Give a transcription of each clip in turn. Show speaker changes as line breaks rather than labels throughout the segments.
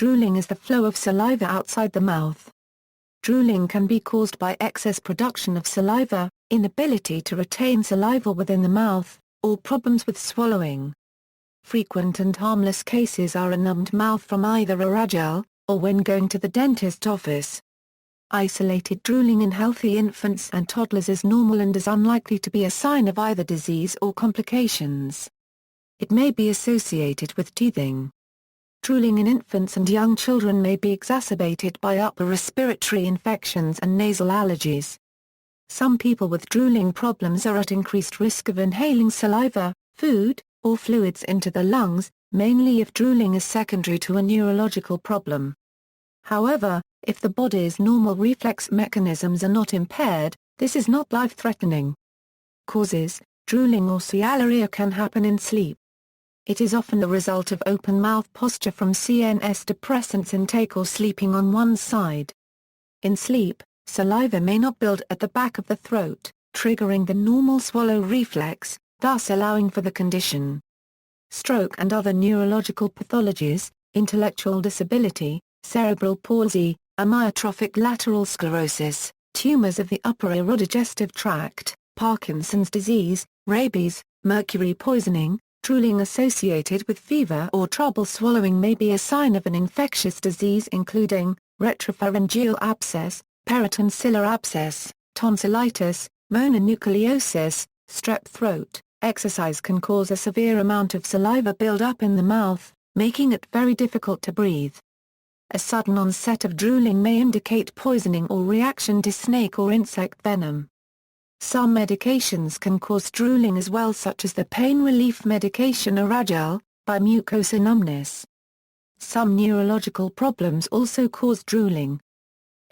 Drooling is the flow of saliva outside the mouth. Drooling can be caused by excess production of saliva, inability to retain saliva within the mouth, or problems with swallowing. Frequent and harmless cases are a numbed mouth from either Orajel, or when going to the dentist office. Isolated drooling in healthy infants and toddlers is normal and is unlikely to be a sign of either disease or complications. It may be associated with teething. Drooling in infants and young children may be exacerbated by upper respiratory infections and nasal allergies. Some people with drooling problems are at increased risk of inhaling saliva, food, or fluids into the lungs, mainly if drooling is secondary to a neurological problem. However, if the body's normal reflex mechanisms are not impaired, this is not life-threatening. Causes: drooling or sialorrhea can happen in sleep. It is often the result of open mouth posture from CNS depressants intake or sleeping on one side. In sleep, saliva may not build at the back of the throat, triggering the normal swallow reflex, thus allowing for the condition. Stroke and other neurological pathologies, intellectual disability, cerebral palsy, amyotrophic lateral sclerosis, tumors of the upper aerodigestive tract, Parkinson's disease, rabies, mercury poisoning. Drooling associated with fever or trouble swallowing may be a sign of an infectious disease including retropharyngeal abscess, peritonsillar abscess, tonsillitis, mononucleosis, strep throat. Exercise can cause a severe amount of saliva build-up in the mouth, making it very difficult to breathe. A sudden onset of drooling may indicate poisoning or reaction to snake or insect venom. Some medications can cause drooling as well, such as the pain relief medication Orajel, by mucosa numbness. Some neurological problems also cause drooling.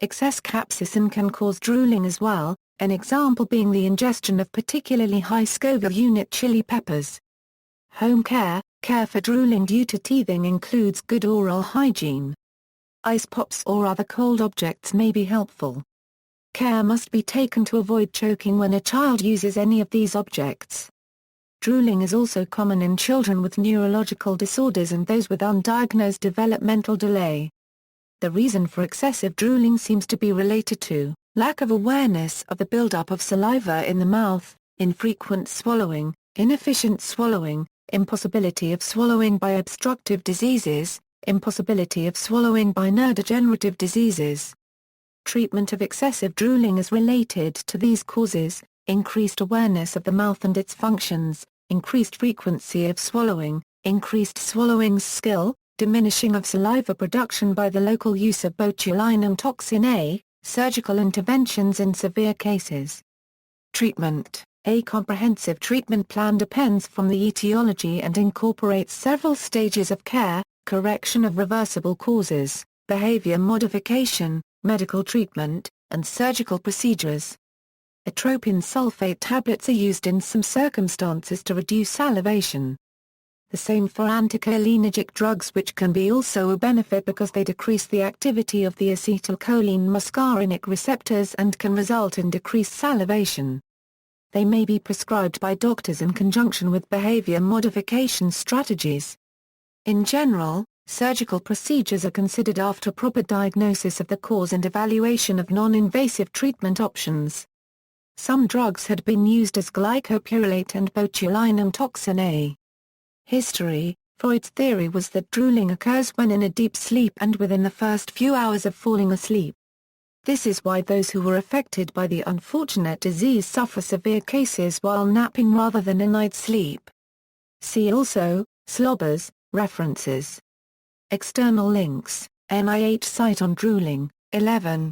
Excess capsaicin can cause drooling as well, an example being the ingestion of particularly high Scoville unit chili peppers. Home care for drooling due to teething includes good oral hygiene. Ice pops or other cold objects may be helpful. Care must be taken to avoid choking when a child uses any of these objects. Drooling is also common in children with neurological disorders and those with undiagnosed developmental delay. The reason for excessive drooling seems to be related to lack of awareness of the buildup of saliva in the mouth, infrequent swallowing, inefficient swallowing, impossibility of swallowing by obstructive diseases, impossibility of swallowing by neurodegenerative diseases. Treatment of excessive drooling is related to these causes: increased awareness of the mouth and its functions, increased frequency of swallowing, increased swallowing skill, diminishing of saliva production by the local use of botulinum toxin A, surgical interventions in severe cases. Treatment: a comprehensive treatment plan depends from the etiology and incorporates several stages of care: correction of reversible causes, behavior modification, medical treatment, and surgical procedures. Atropine sulfate tablets are used in some circumstances to reduce salivation. The same for anticholinergic drugs, which can be also a benefit because they decrease the activity of the acetylcholine muscarinic receptors and can result in decreased salivation. They may be prescribed by doctors in conjunction with behavior modification strategies. In general, surgical procedures are considered after proper diagnosis of the cause and evaluation of non-invasive treatment options. Some drugs had been used as glycopyrrolate and botulinum toxin A. History: Freud's theory was that drooling occurs when in a deep sleep and within the first few hours of falling asleep. This is why those who were affected by the unfortunate disease suffer severe cases while napping rather than in night sleep. See also, slobbers, references. External links: NIH site on drooling, 11.